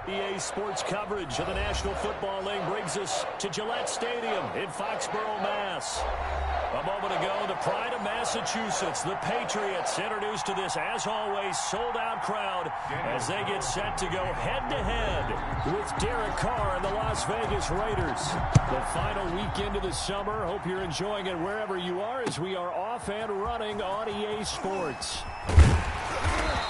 EA Sports coverage of the National Football League brings us to Gillette Stadium in Foxborough, Mass. A moment ago, the pride of Massachusetts, the Patriots, introduced to this, as always, sold-out crowd as they get set to go head-to-head with Derek Carr and the Las Vegas Raiders. The final weekend of the summer. Hope you're enjoying it wherever you are as we are off and running on EA Sports.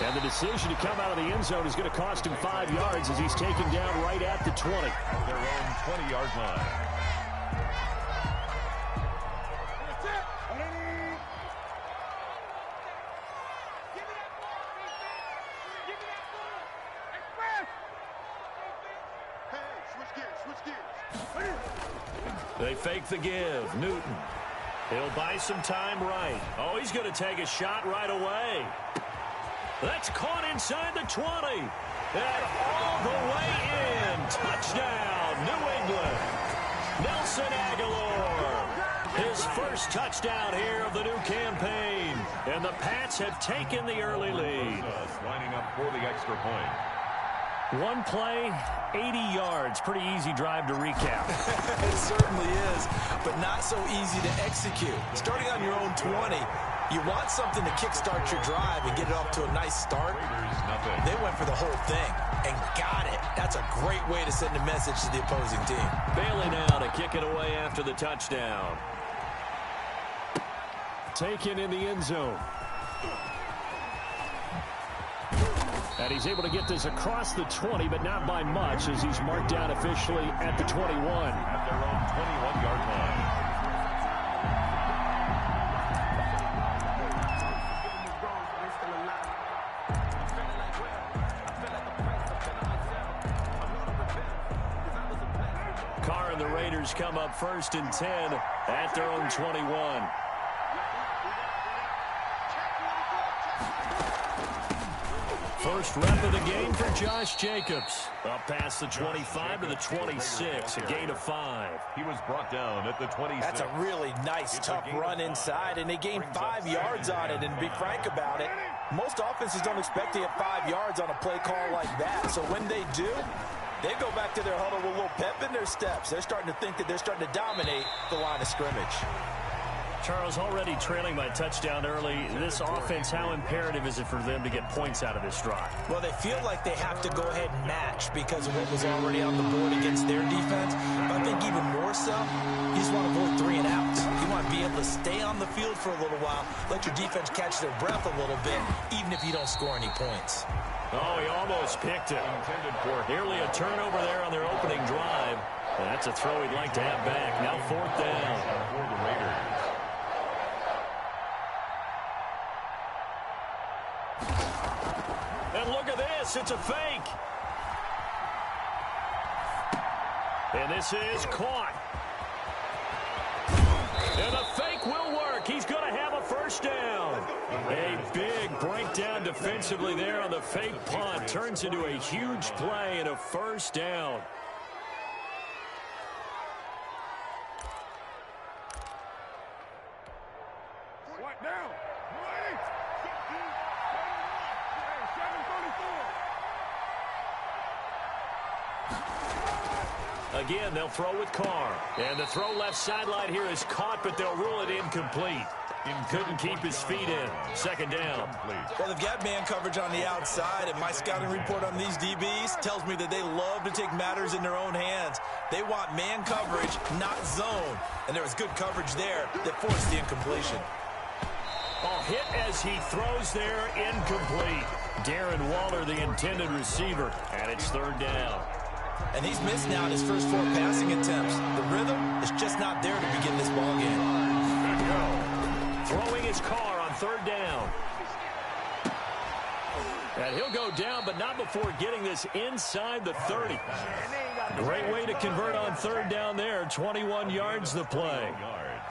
And the decision to come out of the end zone is going to cost him 5 yards as he's taken down right at the 20. Their own 20-yard line. They fake the give. Newton. He'll buy some time right. Oh, he's going to take a shot right away. That's caught inside the 20. And all the way in. Touchdown, New England. Nelson Aguilar. His first touchdown here of the new campaign. And the Pats have taken the early lead. Lining up for the extra point. One play, 80 yards. Pretty easy drive to recap. It certainly is, but not so easy to execute. Starting on your own 20, you want something to kickstart your drive and get it off to a nice start. They went for the whole thing and got it. That's a great way to send a message to the opposing team. Bailey now to kick it away after the touchdown. Taken in the end zone. And he's able to get this across the 20, but not by much, as he's marked down officially at the 21. At their own 21-yard line. Carr and the Raiders come up 1st and 10 at their own 21. First rep of the game for Josh Jacobs. Up past the 25 to the 26, a gain of 5. He was brought down at the 26. That's a really nice, tough run inside, and they gained 5 yards on it. And to be frank about it, most offenses don't expect to get 5 yards on a play call like that. So when they do, they go back to their huddle with a little pep in their steps. They're starting to think that they're starting to dominate the line of scrimmage. Charles, already trailing by touchdown early. This offense, how imperative is it for them to get points out of this drive? Well, they feel like they have to go ahead and match because of what was already on the board against their defense. But I think even more so, you just want to avoid 3 and outs. You want to be able to stay on the field for a little while, let your defense catch their breath a little bit, even if you don't score any points. Oh, he almost picked it. Nearly a turnover there on their opening drive. And that's a throw he'd like to have back. Now 4th down. For the Raiders. And look at this. It's a fake. And this is caught. And the fake will work. He's going to have a first down. A big breakdown defensively there on the fake punt. Turns into a huge play and a first down. Again, they'll throw with Carr. And the throw left sideline here is caught, but they'll rule it incomplete. Couldn't keep his feet in. 2nd down. Well, they've got man coverage on the outside, and my scouting report on these DBs tells me that they love to take matters in their own hands. They want man coverage, not zone. And there was good coverage there that forced the incompletion. Oh, hit as he throws there, incomplete. Darren Waller, the intended receiver, and it's 3rd down. And he's missed now in his first 4 passing attempts. The rhythm is just not there to begin this ball game. Throwing his Carr on 3rd down. And he'll go down, but not before getting this inside the 30. Great way to convert on 3rd down there. 21 yards the play.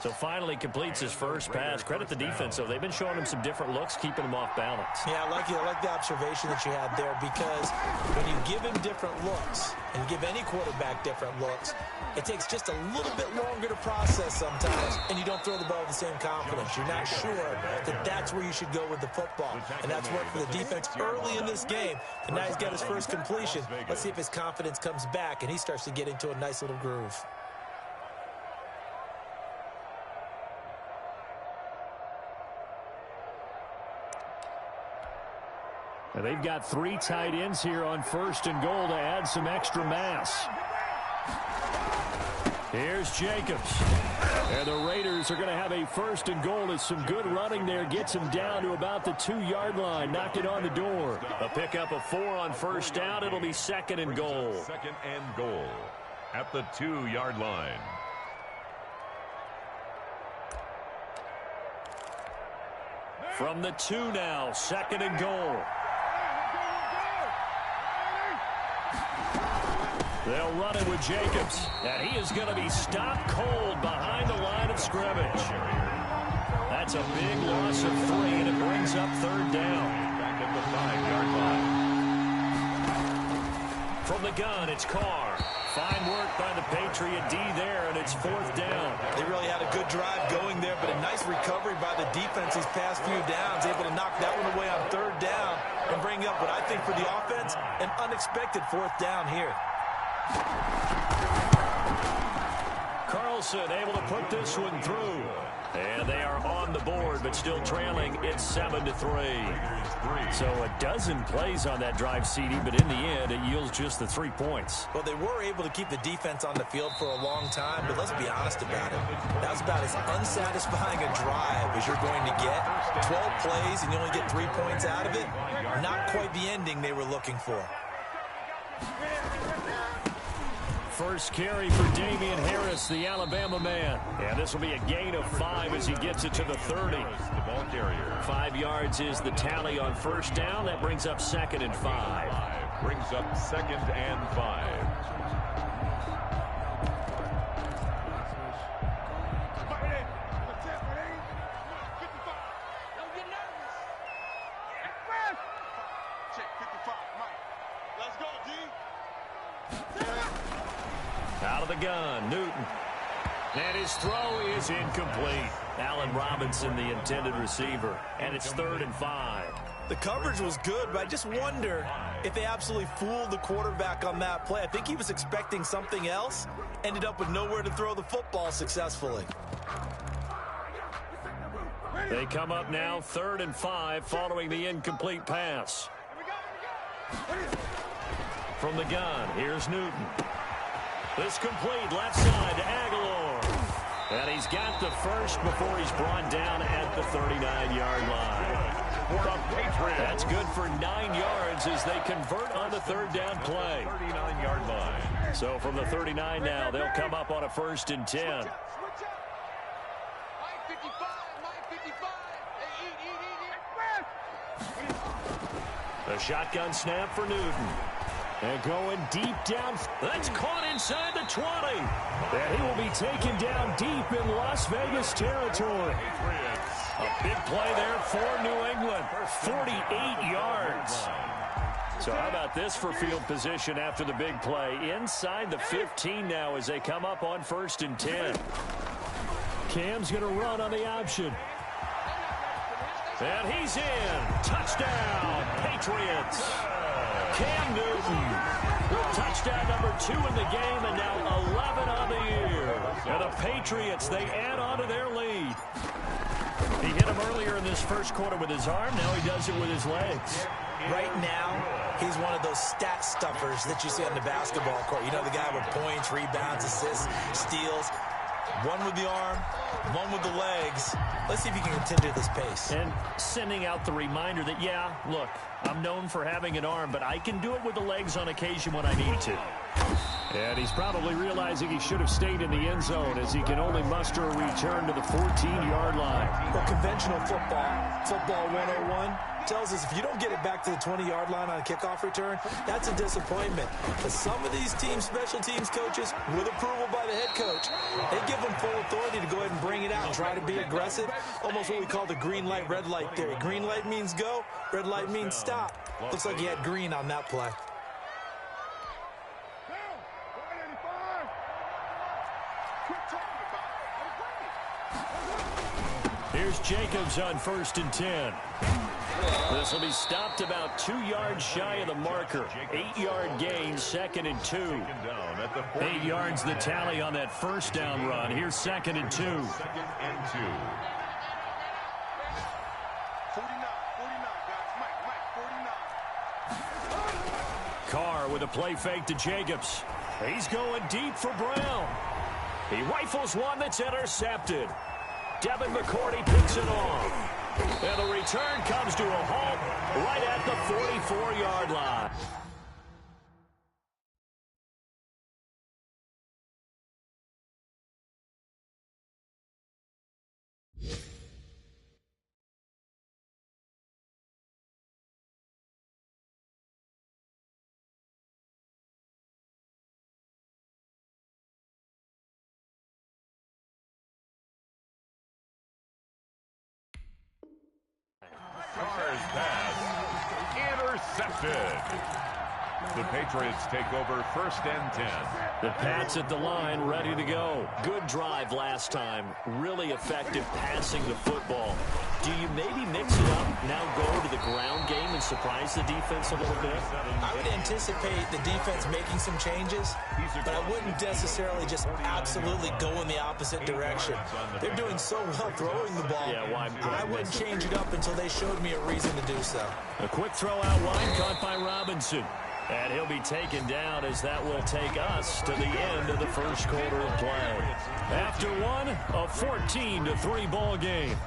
So finally completes his first pass. Credit the defense, though. They've been showing him some different looks, keeping him off balance. Yeah, I like the observation that you had there, because when you give him different looks, and you give any quarterback different looks, it takes just a little bit longer to process sometimes, and you don't throw the ball with the same confidence. You're not sure that that's where you should go with the football, and that's worked for the defense early in this game. And now he's got his first completion. Let's see if his confidence comes back, and he starts to get into a nice little groove. And they've got 3 tight ends here on 1st and goal to add some extra mass. Here's Jacobs. And the Raiders are going to have a 1st and goal as some good running there gets him down to about the 2-yard line. Knocked it on the door. A pickup of 4 on 1st down. It'll be 2nd and goal. 2nd and goal at the 2-yard line. From the 2 now, 2nd and goal. They'll run it with Jacobs, and he is going to be stopped cold behind the line of scrimmage. That's a big loss of 3, and it brings up 3rd down. Back at the 5-yard line. From the gun, it's Carr. Fine work by the Patriot D there, and it's 4th down. They really had a good drive going there, but a nice recovery by the defense these past few downs, able to knock that one away on 3rd down and bring up what I think for the offense, an unexpected 4th down here. Carlson able to put this one through. And they are on the board, but still trailing. It's 7-3. So a dozen plays on that drive, CD, but in the end, it yields just the 3 points. Well, they were able to keep the defense on the field for a long time, but let's be honest about it. That was about as unsatisfying a drive as you're going to get. 12 plays, and you only get 3 points out of it. Not quite the ending they were looking for. First carry for Damian Harris, the Alabama man. And this will be a gain of 5 as he gets it to the 30. The ball carrier. 5 yards is the tally on 1st down. That brings up 2nd and 5. Brings up 2nd and 5. Out of the gun, Newton. And his throw is incomplete. Allen Robinson, the intended receiver. And it's 3rd and 5. The coverage was good, but I just wonder if they absolutely fooled the quarterback on that play. I think he was expecting something else. Ended up with nowhere to throw the football successfully. They come up now 3rd and 5 following the incomplete pass. From the gun, here's Newton. This complete left side to Aguilar. And he's got the first before he's brought down at the 39-yard line. That's good for 9 yards as they convert on the 3rd down play. 39-yard line. So from the 39 now, they'll come up on a 1st and 10. The shotgun snap for Newton. And going deep down. That's caught inside the 20. And he will be taken down deep in Las Vegas territory. A big play there for New England. 48 yards. So how about this for field position after the big play? Inside the 15 now as they come up on 1st and 10. Cam's going to run on the option. And he's in. Touchdown, Patriots. Cam Newton. Touchdown number 2 in the game, and now 11 on the year. And the Patriots, they add on to their lead. He hit him earlier in this first quarter with his arm. Now he does it with his legs. Right now, he's one of those stat stuffers that you see on the basketball court. You know, the guy with points, rebounds, assists, steals. One with the arm, one with the legs. Let's see if he can continue this pace. And sending out the reminder that, yeah, look, I'm known for having an arm, but I can do it with the legs on occasion when I need to. And he's probably realizing he should have stayed in the end zone as he can only muster a return to the 14-yard line. Well, conventional football 101, tells us if you don't get it back to the 20-yard line on a kickoff return, that's a disappointment. But some of these special teams coaches, with approval by the head coach, they give them full authority to go ahead and bring it out, try to be aggressive, almost what we call the green light, red light theory. Green light means go, red light means stop. Looks like he had green on that play. Here's Jacobs on 1st and 10. This will be stopped about 2 yards shy of the marker. 8-yard gain, 2nd and 2. 8 yards the tally on that first down run. Here's 2nd and 2. 2nd and 2. Carr with a play fake to Jacobs. He's going deep for Brown. He rifles one that's intercepted. Devin McCourty picks it off. And the return comes to a halt right at the 44-yard line. Carr's pass intercepted. The Patriots take over 1st and 10. The Pats at the line, ready to go. Good drive last time. Really effective passing the football. Do you maybe mix it up, now go to the ground game and surprise the defense a little bit? I would anticipate the defense making some changes, but I wouldn't necessarily just absolutely go in the opposite direction. They're doing so well throwing the ball. Yeah, well, I wouldn't change it up until they showed me a reason to do so. A quick throw out wide, caught by Robinson. And he'll be taken down as that will take us to the end of the first quarter of play. After one, a 14-3 ball game.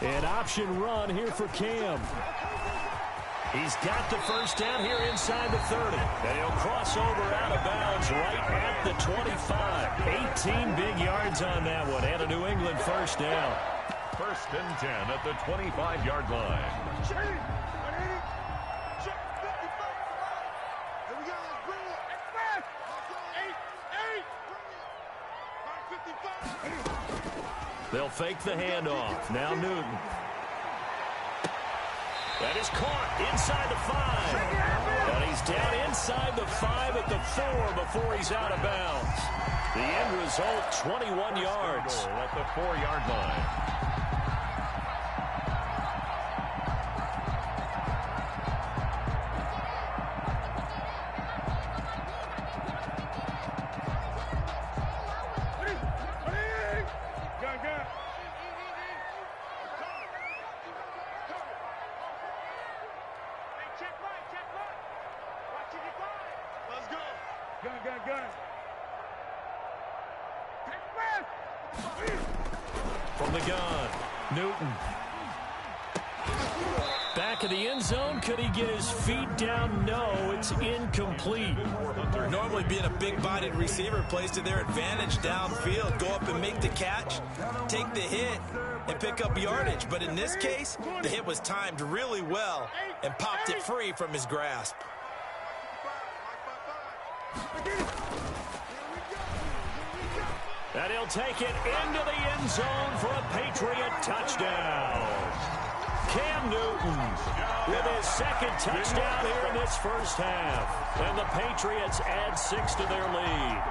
An option run here for Cam. He's got the first down here inside the 30. And he'll cross over out of bounds right at the 25. 18 big yards on that one. And a New England first down. 1st and 10 at the 25-yard line. They'll fake the handoff. Now Newton. That is caught inside the 5. And he's down inside the 5 at the 4 before he's out of bounds. The end result, 21 yards. At the 4-yard line. From the gun, Newton. Back of the end zone. Could he get his feet down? No, it's incomplete. Normally being a big-bodied receiver plays to their advantage downfield. Go up and make the catch, take the hit, and pick up yardage. But in this case, the hit was timed really well and popped it free from his grasp. And he'll take it into the end zone for a Patriot touchdown. Cam Newton with his second touchdown here in this first half. And the Patriots add 6 to their lead.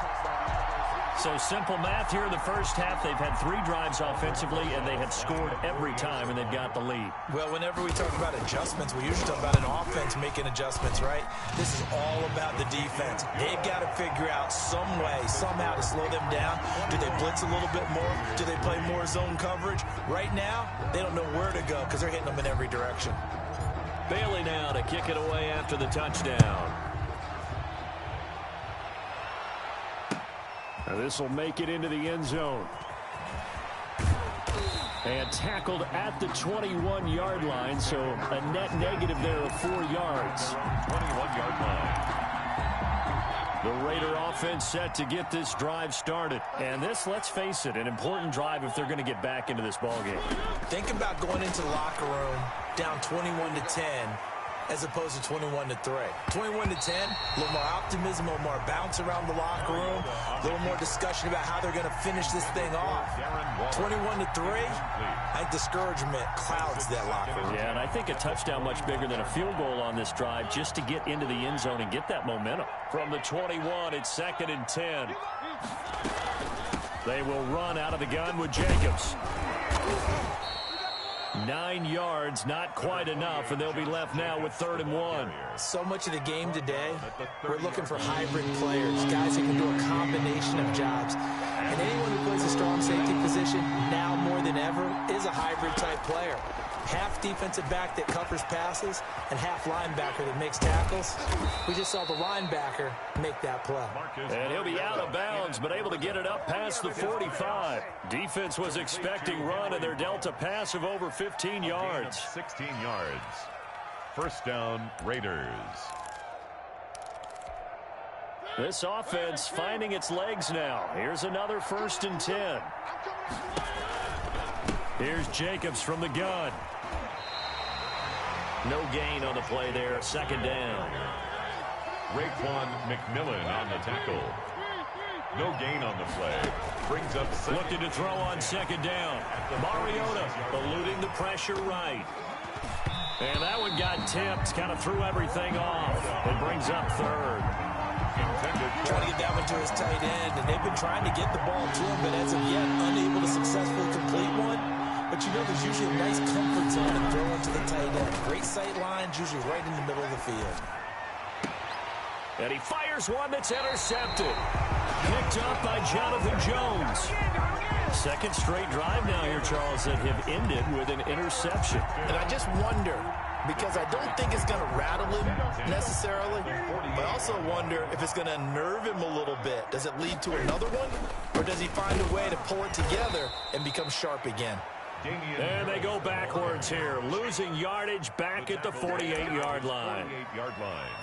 So simple math here in the first half. They've had 3 drives offensively, and they have scored every time, and they've got the lead. Well, whenever we talk about adjustments, we usually talk about an offense making adjustments, right? This is all about the defense. They've got to figure out some way, somehow to slow them down. Do they blitz a little bit more? Do they play more zone coverage? Right now, they don't know where to go because they're hitting them in every direction. Bailey now to kick it away after the touchdown. This will make it into the end zone. And tackled at the 21-yard line, so a net negative there of 4 yards. 21-yard line. The Raider offense set to get this drive started. And this, let's face it, an important drive if they're going to get back into this ballgame. Think about going into the locker room down 21-10 as opposed to 21-3. 21-10, a little more optimism, a little more bounce around the locker room, a little more discussion about how they're going to finish this thing off. 21-3, I think discouragement clouds that locker room. Yeah, and I think a touchdown much bigger than a field goal on this drive just to get into the end zone and get that momentum. From the 21, it's 2nd and 10. They will run out of the gun with Jacobs. 9 yards, not quite enough, and they'll be left now with 3rd and 1. So much of the game today, we're looking for hybrid players, guys who can do a combination of jobs. And anyone who plays a strong safety position, now more than ever, is a hybrid-type player. Half defensive back that covers passes and half linebacker that makes tackles. We just saw the linebacker make that play. And he'll be out of bounds, but able to get it up past the 45. Defense was expecting run, and they're dealt a pass of over 15 yards. 16 yards. First down, Raiders. This offense finding its legs now. Here's another 1st and 10. Here's Jacobs from the gun. No gain on the play there. 2nd down. Raekwon McMillan on the tackle. No gain on the play. Brings up second. Looking to throw on 2nd down. Mariota eluding the pressure right. And that one got tipped. Kind of threw everything off. It brings up 3rd. Trying to get down into his tight end, and they've been trying to get the ball to him, but as of yet, unable to successfully complete one. But you know there's usually a nice comfort zone and throw into the tight end. Great sight lines, usually right in the middle of the field. And he fires one that's intercepted. Picked up by Jonathan Jones. 2nd straight drive now here, Charles, that have ended with an interception. And I just wonder, because I don't think it's going to rattle him necessarily, but I also wonder if it's going to unnerve him a little bit. Does it lead to another one, or does he find a way to pull it together and become sharp again? And they go backwards here, losing yardage back at the 48-yard line.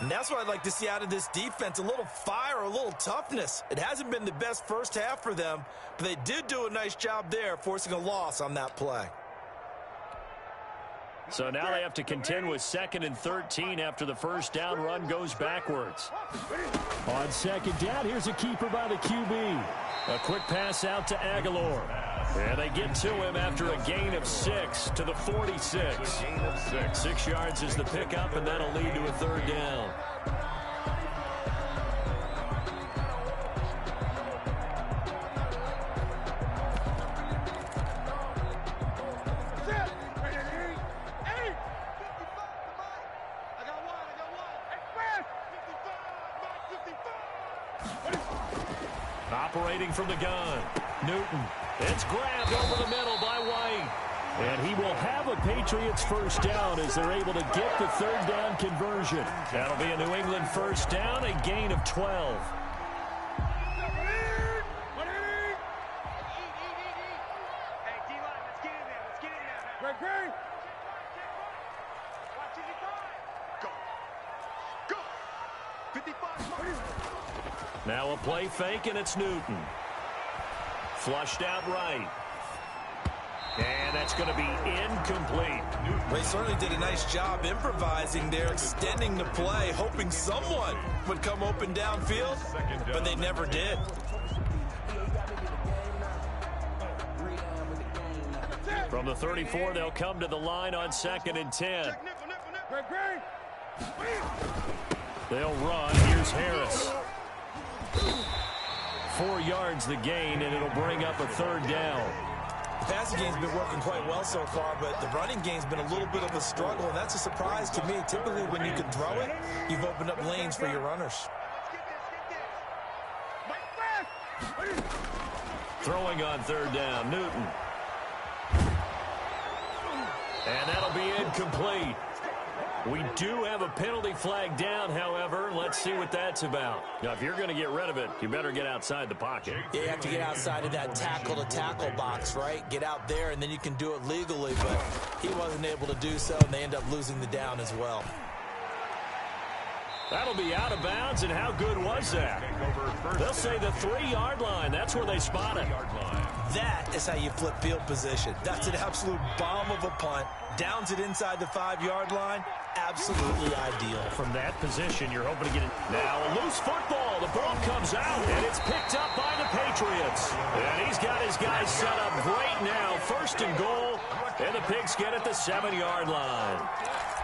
And that's what I'd like to see out of this defense, a little fire, a little toughness. It hasn't been the best first half for them, but they did do a nice job there, forcing a loss on that play. So now they have to contend with 2nd and 13 after the first down run goes backwards. On 2nd down, here's a keeper by the QB. A quick pass out to Aguilar. And they get to him after a gain of 6 to the 46. 6 yards is the pickup, and that'll lead to a 3rd down. Operating from the gun, Newton. It's grabbed over the middle by White. And he will have a Patriots first down as they're able to get the 3rd down conversion. That'll be a New England first down, a gain of 12. Now a play fake, and it's Newton. Flushed out right. And that's going to be incomplete. They certainly did a nice job improvising there, extending the play, hoping someone would come open downfield, but they never did. From the 34, they'll come to the line on 2nd and 10. They'll run. Here's Harris. 4 yards the gain, and it'll bring up a 3rd down. The passing game's been working quite well so far, but the running game's been a little bit of a struggle, and that's a surprise to me. Typically, when you can throw it, you've opened up lanes for your runners. Throwing on 3rd down, Newton. And that'll be incomplete. We do have a penalty flag down, however. Let's see what that's about. Now, if you're going to get rid of it, you better get outside the pocket. Yeah, you have to get outside of that tackle-to-tackle box, right? Get out there, and then you can do it legally, but he wasn't able to do so, and they end up losing the down as well. That'll be out of bounds, and how good was that? They'll say the 3-yard line. That's where they spot it. That is how you flip field position. That's an absolute bomb of a punt. Downs it inside the 5-yard line. Absolutely ideal. From that position, you're hoping to get it. Now a loose football. The ball comes out, and it's picked up by the Patriots. And he's got his guys set up great now. 1st and goal, and the Pigs get at the 7-yard line.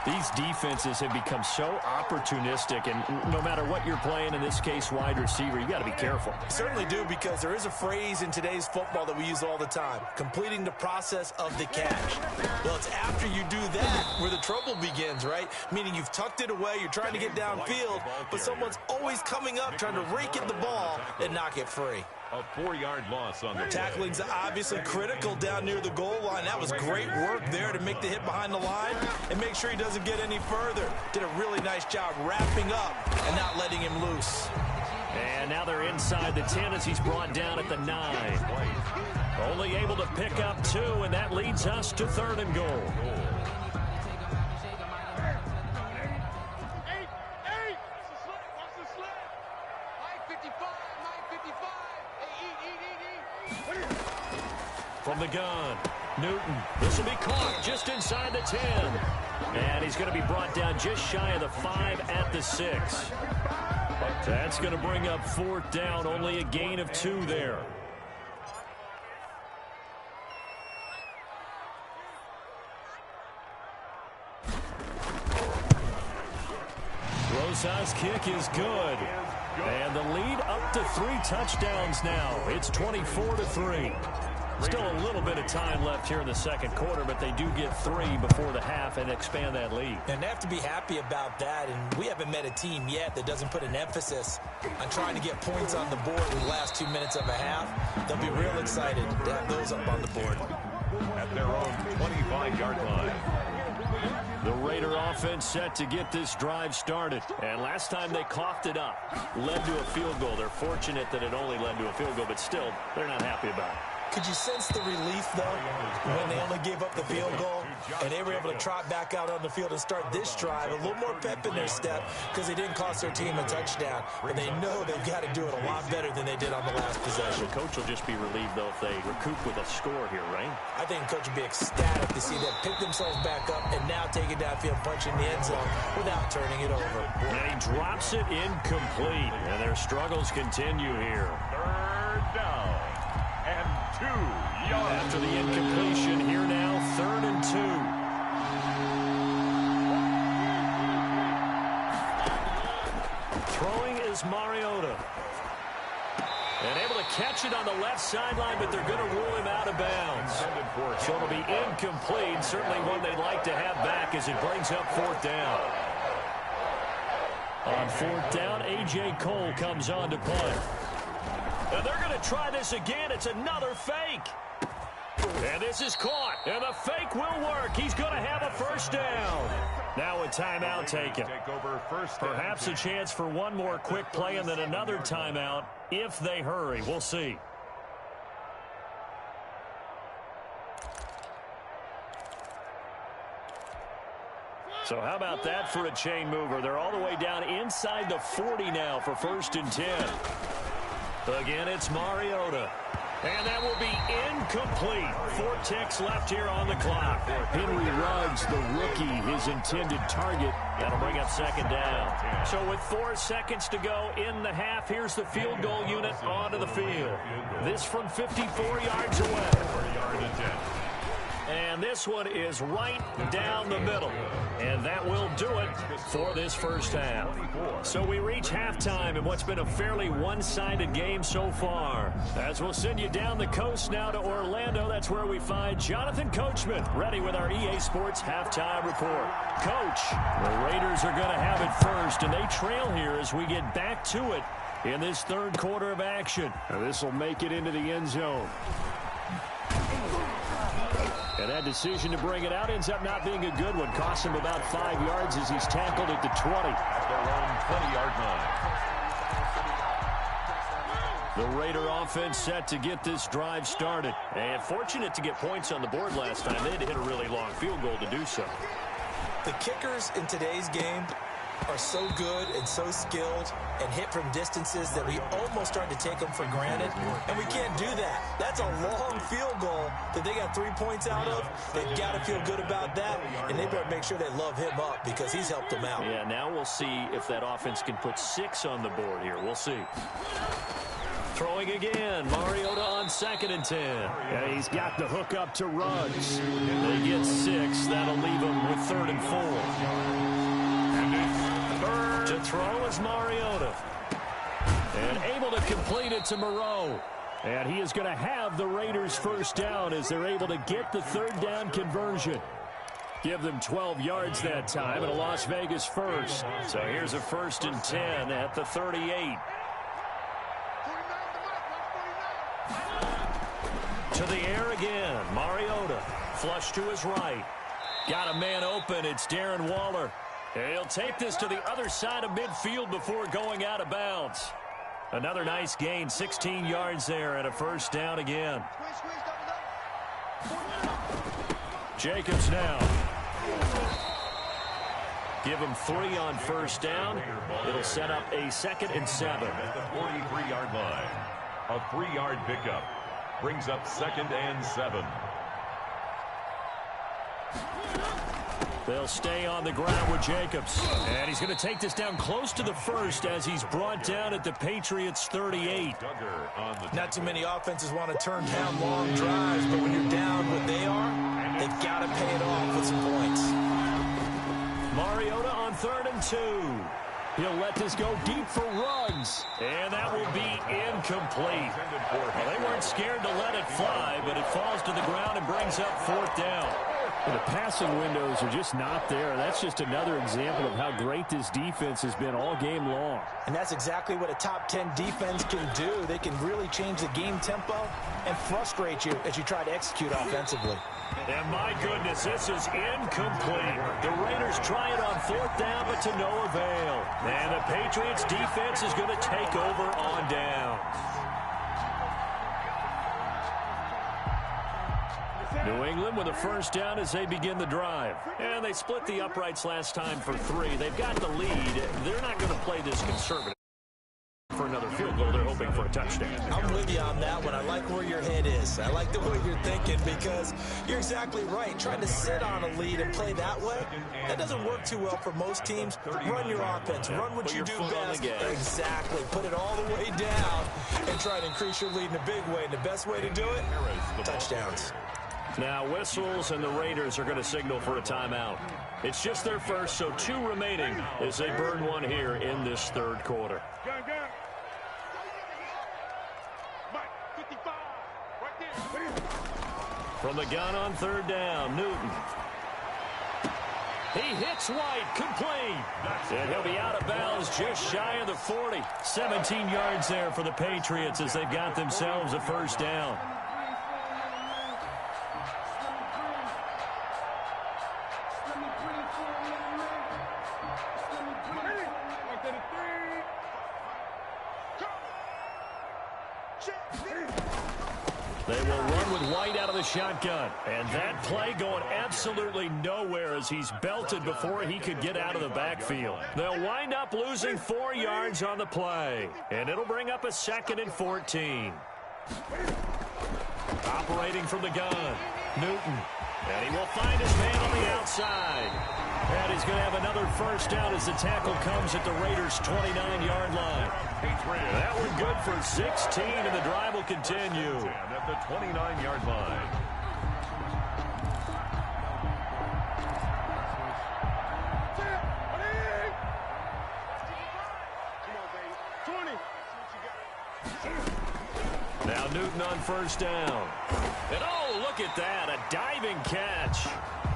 These defenses have become so opportunistic, and no matter what you're playing, in this case wide receiver, you got to be careful. Certainly do, because there is a phrase in today's football that we use all the time: completing the process of the catch. Well, it's after you do that where the trouble begins, right? Meaning you've tucked it away, you're trying to get downfield, but someone's always coming up trying to rake at the ball and knock it free. A 4-yard loss on the Tackling's obviously critical down near the goal line. That was great work there to make the hit behind the line and make sure he doesn't get any further. Did a really nice job wrapping up and not letting him loose. And now they're inside the 10 as he's brought down at the 9. Only able to pick up 2, and that leads us to 3rd and goal. From the gun, Newton. This will be caught just inside the 10. And he's going to be brought down just shy of the 5 at the 6. That's going to bring up 4th down, only a gain of 2 there. Rosas' kick is good. And the lead up to 3 touchdowns now. It's 24-3. Still a little bit of time left here in the 2nd quarter, but they do get 3 before the half and expand that lead. And they have to be happy about that, and we haven't met a team yet that doesn't put an emphasis on trying to get points on the board in the last 2 minutes of a half. They'll be real excited to have those up on the board. At their own 25-yard line. The Raider offense set to get this drive started. And last time they coughed it up, led to a field goal. They're fortunate that it only led to a field goal, but still, they're not happy about it. Could you sense the relief, though, when they only gave up the field goal and they were able to trot back out on the field and start this drive? A little more pep in their step because they didn't cost their team a touchdown. But they know they've got to do it a lot better than they did on the last possession. The coach will just be relieved, though, if they recoup with a score here, right? I think the coach would be ecstatic to see them pick themselves back up and now take it downfield, punching the end zone without turning it over. And he drops it incomplete, and their struggles continue here. 3rd down. And 2 yards. After the incompletion, here now, 3rd and 2. Throwing is Mariota. And able to catch it on the left sideline, but they're going to rule him out of bounds. So it'll be incomplete. Certainly one they'd like to have back as it brings up 4th down. On 4th down, A.J. Cole comes on to punt. And they're going to try this again. It's another fake. And this is caught. And the fake will work. He's going to have a 1st down. Now a timeout taken. Perhaps a chance for one more quick play and then another timeout if they hurry. We'll see. So how about that for a chain mover? They're all the way down inside the 40 now for 1st and 10. Again, it's Mariota. And that will be incomplete. 4 ticks left here on the clock. Henry Ruggs, the rookie, his intended target. That'll bring up 2nd down. So with 4 seconds to go in the half, here's the field goal unit onto the field. This from 54 yards away. And this one is right down the middle. And that will do it for this 1st half. So we reach halftime in what's been a fairly one-sided game so far. As we'll send you down the coast now to Orlando, that's where we find Jonathan Coachman, ready with our EA Sports halftime report. Coach, the Raiders are going to have it first, and they trail here as we get back to it in this 3rd quarter of action. Now this will make it into the end zone. And that decision to bring it out ends up not being a good one. Costs him about 5 yards as he's tackled at the 20. At their own 20-yard line. The Raider offense set to get this drive started. And fortunate to get points on the board last time. They had to hit a really long field goal to do so. The kickers in today's game are so good and so skilled and hit from distances that we almost start to take them for granted, and we can't do that. That's a long field goal that they got 3 points out of. They've got to feel good about that, and they better make sure they love him up because he's helped them out. Yeah, now we'll see if that offense can put 6 on the board here. We'll see. Throwing again, Mariota on 2nd and 10. And he's got the hook up to Ruggs. They get 6. That'll leave him with 3rd and 4. To throw is Mariota. And able to complete it to Moreau. And he is going to have the Raiders first down as they're able to get the 3rd down conversion. Give them 12 yards that time and a Las Vegas first. So here's a 1st and 10 at the 38. To the air again. Mariota. Flush to his right. Got a man open. It's Darren Waller. He'll take this to the other side of midfield before going out of bounds. Another nice gain, 16 yards there, and a first down again. Jacobs now. Give him 3 on first down. It'll set up a 2nd and 7. At the 43-yard line. A 3-yard pickup. Brings up 2nd and 7. They'll stay on the ground with Jacobs. And he's going to take this down close to the 1st as he's brought down at the Patriots' 38. Not too many offenses want to turn down long drives, but when you're down what they are, they've got to pay it off with some points. Mariota on 3rd and 2. He'll let this go deep for Ruggs. And that will be incomplete. Well, they weren't scared to let it fly, but it falls to the ground and brings up 4th down. The passing windows are just not there. That's just another example of how great this defense has been all game long. And that's exactly what a top 10 defense can do. They can really change the game tempo and frustrate you as you try to execute offensively. And my goodness, this is incomplete. The Raiders try it on 4th down, but to no avail. And the Patriots defense is going to take over on down. New England with a first down as they begin the drive. And they split the uprights last time for 3. They've got the lead. They're not going to play this conservative for another field goal. They're hoping for a touchdown. I'm with you on that one. I like where your head is. I like the way you're thinking because you're exactly right. Trying to sit on a lead and play that way, that doesn't work too well for most teams. Run your offense. Run what you do best. Exactly. Put it all the way down and try to increase your lead in a big way. And the best way to do it, touchdowns. Now whistles and the Raiders are going to signal for a timeout. It's just their first, so 2 remaining as they burn one here in this 3rd quarter. From the gun on 3rd down, Newton. He hits White, complete. And he'll be out of bounds just shy of the 40. 17 yards there for the Patriots as they've got themselves a first down. They will run with White out of the shotgun. And that play going absolutely nowhere as he's belted before he could get out of the backfield. They'll wind up losing 4 yards on the play. And it'll bring up a 2nd and 14. Operating from the gun, Newton. And he will find his man on the outside. And he's going to have another first down as the tackle comes at the Raiders' 29-yard line. That one good for 16, and the drive will continue. At the 29-yard line. Now Newton on first down. And oh, look at that, a diving catch.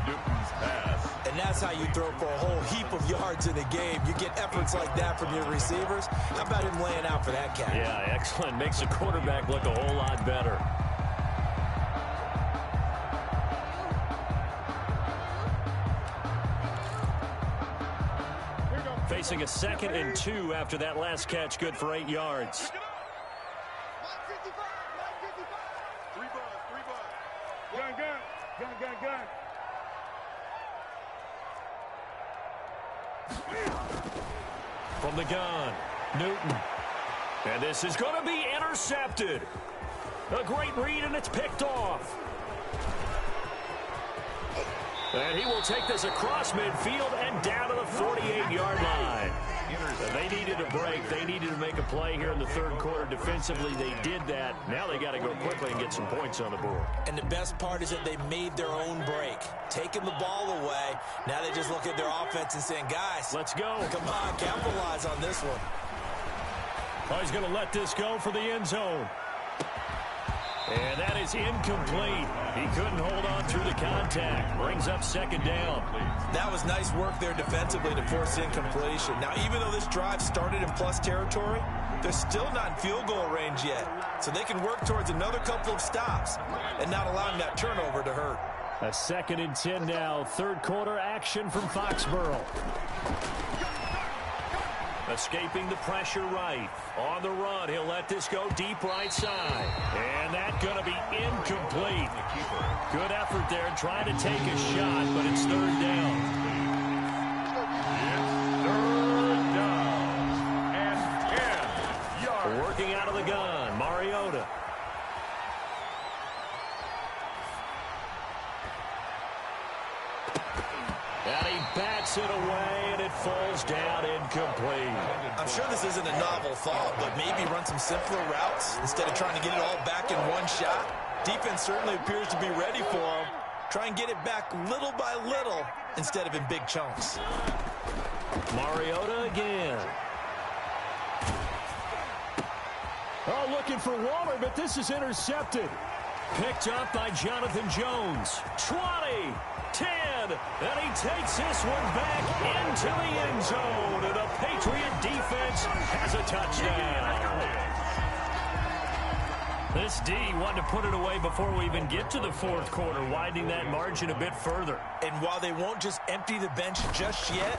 Newton's pass. And that's how you throw for a whole heap of yards in a game. You get efforts like that from your receivers. How about him laying out for that catch? Yeah, excellent. Makes the quarterback look a whole lot better. facing a 2nd and 2 after that last catch, good for 8 yards. From the gun, Newton. And this is going to be intercepted. A great read, and it's picked off. And he will take this across midfield and down to the 48-yard line. They needed a break. They needed to make a play here in the 3rd quarter. Defensively, they did that. Now they got to go quickly and get some points on the board. And the best part is that they made their own break, taking the ball away. Now they just look at their offense and saying, guys, let's go. Come on, capitalize on this one. Oh, he's going to let this go for the end zone. And that is incomplete. He couldn't hold on through the contact. Brings up 2nd down. That was nice work there defensively to force incompletion. Now, even though this drive started in plus territory, they're still not in field goal range yet. So they can work towards another couple of stops and not allowing that turnover to hurt. A 2nd and 10 now. 3rd quarter action from Foxborough. Escaping the pressure right. On the run, he'll let this go deep right side. And that's going to be incomplete. Good effort there trying to take a shot, but it's 3rd down. It's 3rd down and 10 yards. Working out of the gun, Mariota. And he bats it away, and it falls down incomplete. I'm sure this isn't a novel thought, but maybe run some simpler routes instead of trying to get it all back in one shot. Defense certainly appears to be ready for him. Try and get it back little by little instead of in big chunks. Mariota again. Oh, looking for Waller, but this is intercepted. Picked up by Jonathan Jones. 20, 10, and he takes this one back into the end zone. And the Patriot defense has a touchdown. This D wanted to put it away before we even get to the 4th quarter, widening that margin a bit further. And while they won't just empty the bench just yet,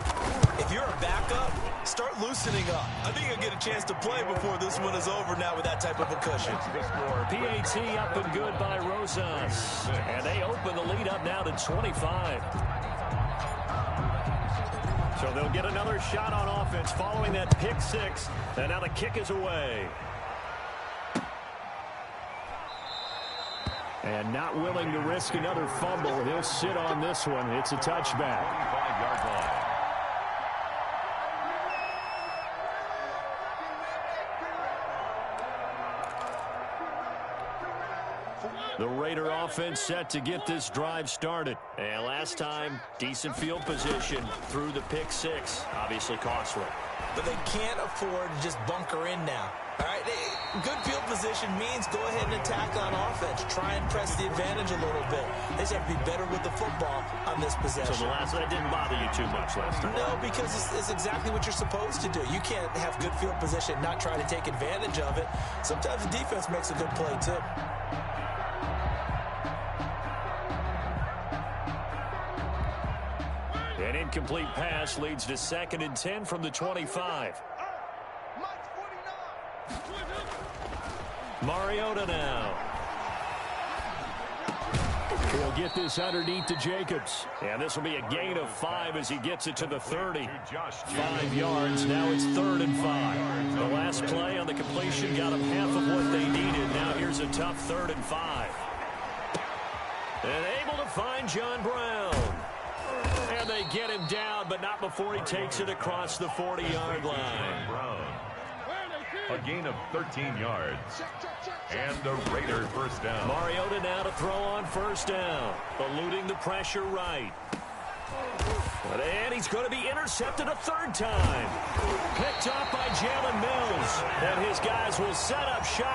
if you're a backup, start loosening up. I think you'll get a chance to play before this one is over now with that type of a cushion. PAT up and good by Rosas. And they open the lead up now to 25. So they'll get another shot on offense following that pick 6. And now the kick is away. And not willing to risk another fumble. He'll sit on this one. It's a touchback. 25-yard line. The Raider offense set to get this drive started. And last time, decent field position through the pick 6. Obviously costly. But they can't afford to just bunker in now. All right, good field position means go ahead and attack on offense. Try and press the advantage a little bit. They just have to be better with the football on this possession. So that didn't bother you too much last time? No, because it's exactly what you're supposed to do. You can't have good field position, not try to take advantage of it. Sometimes the defense makes a good play, too. An incomplete pass leads to 2nd and 10 from the 25. Mariota now. He'll get this underneath to Jacobs. And this will be a gain of 5 as he gets it to the 30. 5 yards. Now it's 3rd and 5. The last play on the completion got them half of what they needed. Now here's a tough 3rd and 5. And able to find John Brown. And they get him down, but not before he takes it across the 40-yard line. A gain of 13 yards. And the Raider first down. Mariota now to throw on 1st down. Eluding the pressure right. And he's going to be intercepted a 3rd time. Picked off by Jalen Mills. And his guys will set up shop